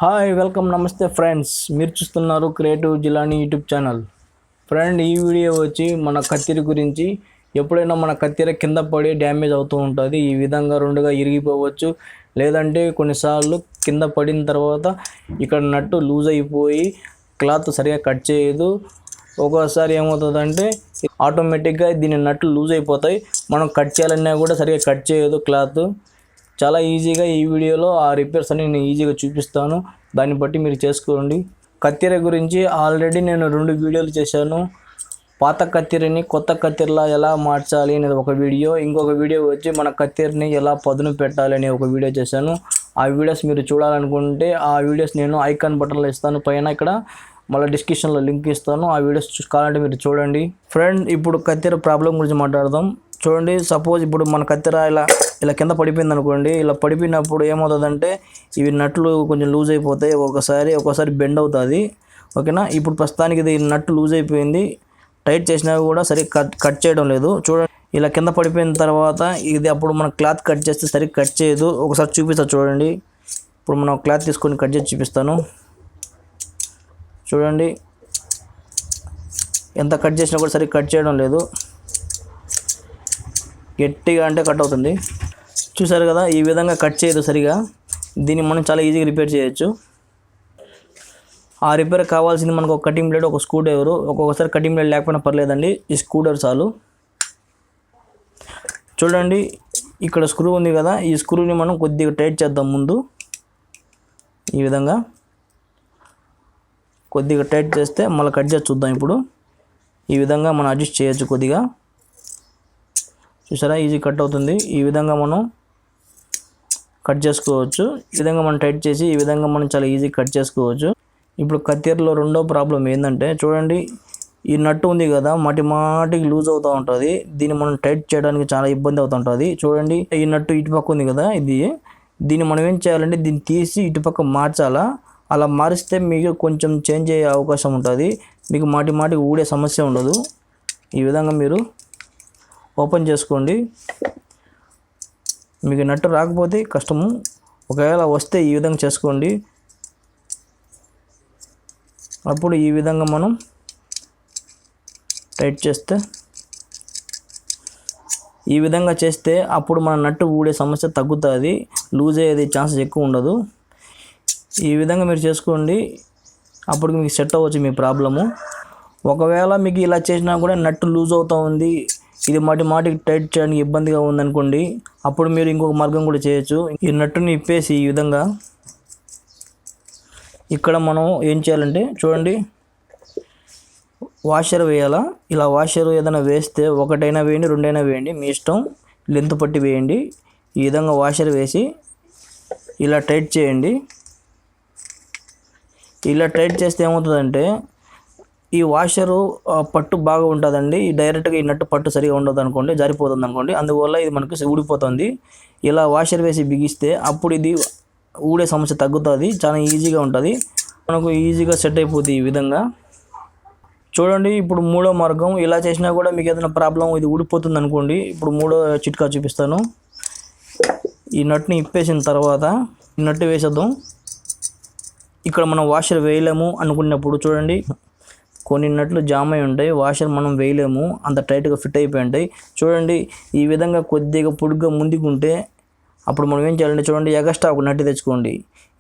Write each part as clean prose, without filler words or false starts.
Hi welcome నమస్తే friends, మీరు చూస్తున్నారు creative Jilani YouTube channel. Friend, ఈ వీడియో వచ్చి మన కత్తిరి గురించి. ఎప్పుడైనా మన కత్తిర కింద పడి డ్యామేజ్ అవుతూ ఉంటుంది. ఈ విధంగా రెండుగా ఇరిగిపోవచ్చు, లేదంటే కొన్నిసార్లు కింద పడిన తర్వాత ఇక్కడ నట్టు లూజ్ అయిపోయి క్లాత్ సరిగా కట్ చేయదు. ఒక్కోసారి ఏమవుతుందంటే ఆటోమేటిక్గా దీని నట్లు లూజ్ అయిపోతాయి. మనం కట్ చేయాలన్నా కూడా సరిగా కట్ చేయదు క్లాత్. చాలా ఈజీగా ఈ వీడియోలో ఆ రిపేర్స్ అని నేను ఈజీగా చూపిస్తాను. దాన్ని బట్టి మీరు చేసుకోండి. కత్తెర గురించి ఆల్రెడీ నేను 2 వీడియోలు చేశాను. పాత కత్తెరని కొత్త కత్తెరలా ఎలా మార్చాలి అనేది ఒక వీడియో, ఇంకొక వీడియో వచ్చి మన కత్తెరని ఎలా పదును పెట్టాలి అనే ఒక వీడియో చేశాను. ఆ వీడియోస్ మీరు చూడాలనుకుంటే ఆ వీడియోస్ నేను ఐకాన్ బటన్లో ఇస్తాను, పైన ఇక్కడ మళ్ళీ డిస్క్రిప్షన్లో లింక్ ఇస్తాను. ఆ వీడియోస్ చూసుకోవాలంటే మీరు చూడండి. ఫ్రెండ్, ఇప్పుడు కత్తెర ప్రాబ్లం గురించి మాట్లాడదాం. చూడండి, సపోజ్ ఇప్పుడు మన కత్తెర ఇలా కింద పడిపోయింది అనుకోండి. ఇలా పడిపోయినప్పుడు ఏమవుతుందంటే ఇవి నట్లు కొంచెం లూజ్ అయిపోతాయి, ఒక్కోసారి బెండ్ అవుతుంది. ఓకేనా, ఇప్పుడు ప్రస్తుతానికి ఇది నట్టు లూజ్ అయిపోయింది. టైట్ చేసినా కూడా సరిగ్గా కట్ చేయడం లేదు. చూడండి, ఇలా కింద పడిపోయిన తర్వాత ఇది అప్పుడు మనం క్లాత్ కట్ చేస్తే సరిగ్గా కట్ చేయదు. ఒకసారి చూపిస్తాను చూడండి. ఇప్పుడు మనం క్లాత్ తీసుకొని కట్ చేసి చూపిస్తాను. చూడండి, ఎంత కట్ చేసినా కూడా సరిగ్గా కట్ చేయడం లేదు. గట్టిగా అంటే కట్ అవుతుంది. చూసారు కదా, ఈ విధంగా కట్ చేయదు సరిగా. దీన్ని మనం చాలా ఈజీగా రిపేర్ చేయొచ్చు. ఆ రిపేర్ కావాల్సింది మనకు ఒక కటింగ్ బ్లేడ్, ఒక స్క్రూ డ్రైవరు. ఒక్కొక్కసారి కటింగ్ బ్లేడ్ లేకపోయినా పర్లేదండి, ఈ స్క్రూ డ్రైవర్ చాలు. చూడండి, ఇక్కడ స్క్రూ ఉంది కదా, ఈ స్క్రూని మనం కొద్దిగా టైట్ చేద్దాం. ముందు ఈ విధంగా కొద్దిగా టైట్ చేస్తే మళ్ళీ కట్ చేసి చూద్దాం. ఇప్పుడు ఈ విధంగా మనం అడ్జస్ట్ చేయొచ్చు కొద్దిగా. చూసారా, ఈజీ కట్ అవుతుంది. ఈ విధంగా మనం కట్ చేసుకోవచ్చు. ఈ విధంగా మనం టైట్ చేసి ఈ విధంగా మనం చాలా ఈజీ కట్ చేసుకోవచ్చు. ఇప్పుడు కత్తెరలో రెండో ప్రాబ్లం ఏంటంటే, చూడండి, ఈ నట్టు ఉంది కదా, మాటికి లూజ్ అవుతూ ఉంటుంది. దీన్ని మనం టైట్ చేయడానికి చాలా ఇబ్బంది అవుతూ ఉంటుంది. చూడండి, ఈ నట్టు ఇటుపక్క ఉంది కదా, దీన్ని మనం ఏం చేయాలంటే దీన్ని తీసి ఇటుపక్క మార్చాలా. అలా మారిస్తే మీకు కొంచెం చేంజ్ అయ్యే అవకాశం ఉంటుంది. మీకు మాటికి ఊడే సమస్య ఉండదు. ఈ విధంగా మీరు ఓపెన్ చేసుకోండి. మీకు నట్టు రాకపోతే కష్టము, ఒకవేళ వస్తే ఈ విధంగా చేసుకోండి. అప్పుడు ఈ విధంగా మనం టైట్ చేస్తే, ఈ విధంగా చేస్తే అప్పుడు మన నట్టు ఊడే సమస్య తగ్గుతుంది. లూజ్ అయ్యేది ఛాన్సెస్ ఎక్కువ ఉండదు. ఈ విధంగా మీరు చేసుకోండి, అప్పుడు మీకు సెట్ అవ్వచ్చు మీ ప్రాబ్లము. ఒకవేళ మీకు ఇలా చేసినా కూడా నట్టు లూజ్ అవుతూ ఉంది, ఇది మాటికి టైట్ చేయడానికి ఇబ్బందిగా ఉందనుకోండి, అప్పుడు మీరు ఇంకొక మార్గం కూడా చేయొచ్చు. ఈ నట్టుని ఇప్పేసి ఈ విధంగా ఇక్కడ మనం ఏం చేయాలంటే, చూడండి, వాషర్ వేయాలా. ఇలా వాషర్ ఏదైనా వేస్తే ఒకటైనా వేయండి, రెండైనా వేయండి, మీ ఇష్టం. లెంత్ పట్టి వేయండి. ఈ విధంగా వాషర్ వేసి ఇలా టైట్ చేయండి. ఇలా టైట్ చేస్తే ఏమవుతుందంటే ఈ వాషరు పట్టు బాగా ఉంటుందండి. డైరెక్ట్గా ఈ నట్టు పట్టు సరిగా ఉండదు అనుకోండి, జారిపోతుంది అనుకోండి, అందువల్ల ఇది మనకు ఊడిపోతుంది. ఇలా వాషర్ వేసి బిగిస్తే అప్పుడు ఇది ఊడే సమస్య తగ్గుతుంది. చాలా ఈజీగా ఉంటుంది, మనకు ఈజీగా సెట్ అయిపోతుంది ఈ విధంగా. చూడండి, ఇప్పుడు మూడో మార్గం. ఇలా చేసినా కూడా మీకు ఏదైనా ప్రాబ్లం ఇది ఊడిపోతుంది అనుకోండి, ఇప్పుడు మూడో చిట్కా చూపిస్తాను. ఈ నట్టుని ఇప్పేసిన తర్వాత ఈ నట్టు వేసేద్దాం. ఇక్కడ మనం వాషర్ వేయలేము అనుకున్నప్పుడు చూడండి, కొన్ని నట్లు జామ్ అయి ఉంటాయి, వాషర్ మనం వేయలేము, అంత టైట్గా ఫిట్ అయిపోయి ఉంటాయి. చూడండి, ఈ విధంగా కొద్దిగా పొడుగ్గా ముందుకుంటే అప్పుడు మనం ఏం చేయాలంటే, చూడండి, ఎగస్ట్రా ఒక నట్టు తెచ్చుకోండి.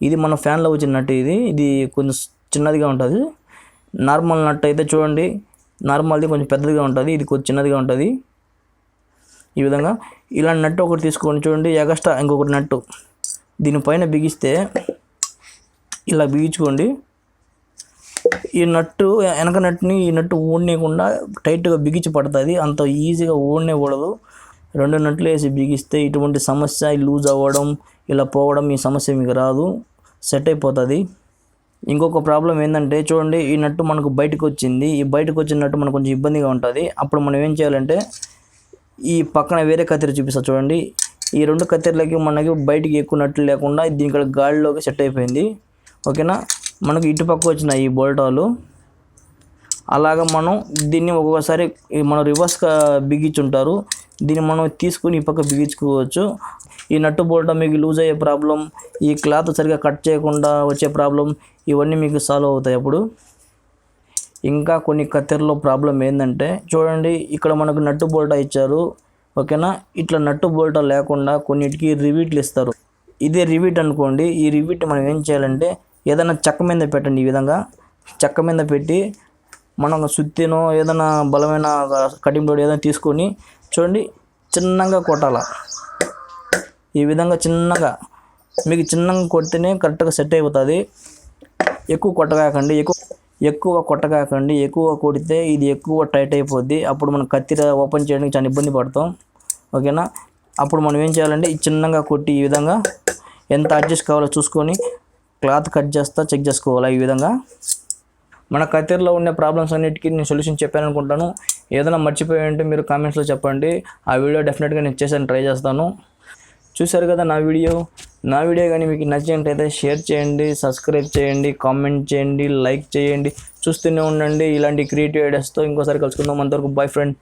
ఇది మన ఫ్యాన్లో వచ్చిన నట్టు. ఇది కొంచెం చిన్నదిగా ఉంటుంది. నార్మల్ నట్టు అయితే చూడండి, నార్మల్ది కొంచెం పెద్దదిగా ఉంటుంది, ఇది కొంచెం చిన్నదిగా ఉంటుంది. ఈ విధంగా ఇలాంటి నట్టు ఒకటి తీసుకోండి. చూడండి, ఎగస్ట్రా ఇంకొకటి నట్టు దీనిపైన బిగిస్తే ఇలా బిగించుకోండి. ఈ నట్టు వెనక నట్టుని ఈ నట్టు ఊడనేయకుండా టైట్గా బిగించి పడుతుంది, అంత ఈజీగా ఊడనేకూడదు. 2 నట్లు వేసి బిగిస్తే ఇటువంటి సమస్య, లూజ్ అవ్వడం, ఇలా పోవడం, ఈ సమస్య మీకు రాదు, సెట్ అయిపోతుంది. ఇంకొక ప్రాబ్లం ఏంటంటే, చూడండి, ఈ నట్టు మనకు బయటకు వచ్చింది. ఈ బయటకు వచ్చిన నట్టు మనకు కొంచెం ఇబ్బందిగా ఉంటుంది. అప్పుడు మనం ఏం చేయాలంటే, ఈ పక్కన వేరే కత్తెర చూపిస్తా చూడండి. ఈ 2 కత్తెరలకి మనకి బయటికి ఎక్కువ నట్లు లేకుండా దీనికి గాలిలోకి సెట్ అయిపోయింది. ఓకేనా, మనకు ఇటుపక్క వచ్చిన ఈ బోల్టాలు అలాగా మనం దీన్ని ఒక్కొక్కసారి మనం రివర్స్గా బిగించుంటారు. దీన్ని మనం తీసుకుని ఈ పక్క బిగించుకోవచ్చు. ఈ నట్టు బోల్ట్ మీకు లూజ్ అయ్యే ప్రాబ్లం, ఈ క్లాత్ సరిగా కట్ చేయకుండా వచ్చే ప్రాబ్లం, ఇవన్నీ మీకు సాల్వ్ అవుతాయి అప్పుడు. ఇంకా కొన్ని కత్తెరలో ప్రాబ్లం ఏంటంటే చూడండి, ఇక్కడ మనకు నట్టు బోల్టా ఇచ్చారు, ఓకేనా. ఇట్లా నట్టు బోల్టా లేకుండా కొన్నిటికి రివీట్లు ఇస్తారు. ఇదే రివీట్ అనుకోండి. ఈ రివీట్ మనం ఏం చేయాలంటే ఏదైనా చెక్క మీద పెట్టండి. ఈ విధంగా చెక్క మీద పెట్టి మనం సుత్తినో ఏదైనా బలమైన కటింగ్ బోర్డు ఏదైనా తీసుకొని చూడండి చిన్నగా కొట్టాల. ఈ విధంగా చిన్నగా, మీకు చిన్నగా కొడితేనే కరెక్ట్గా సెట్ అయిపోతుంది. ఎక్కువ కొట్టగాకండి, ఎక్కువ కొట్టగాకండి. ఎక్కువ కొడితే ఇది ఎక్కువ టైట్ అయిపోద్ది. అప్పుడు మనం కత్తిర ఓపెన్ చేయడానికి చాలా ఇబ్బంది పడతాం, ఓకేనా. అప్పుడు మనం ఏం చేయాలంటే ఈ చిన్నగా కొట్టి ఈ విధంగా ఎంత అడ్జస్ట్ కావాలో చూసుకొని క్లాత్ కట్ చేస్తా చెక్ చేసుకోవాలి. ఈ విధంగా మన కత్తెరలో ఉండే ప్రాబ్లమ్స్ అన్నిటికీ నేను సొల్యూషన్ చెప్పాను అనుకుంటాను. ఏదైనా మర్చిపోయి ఉంటే మీరు కామెంట్స్లో చెప్పండి. ఆ వీడియో డెఫినెట్గా నేను చేసాను, ట్రై చేస్తాను. చూశారు కదా నా వీడియో కానీ మీకు నచ్చినట్లయితే షేర్ చేయండి, సబ్స్క్రైబ్ చేయండి, కామెంట్ చేయండి, లైక్ చేయండి. చూస్తూనే ఉండండి ఇలాంటి క్రియేటివ్ ఐడియాస్తో. ఇంకోసారి కలుసుకుందాం. అంతవరకు బాయ్ ఫ్రెండ్.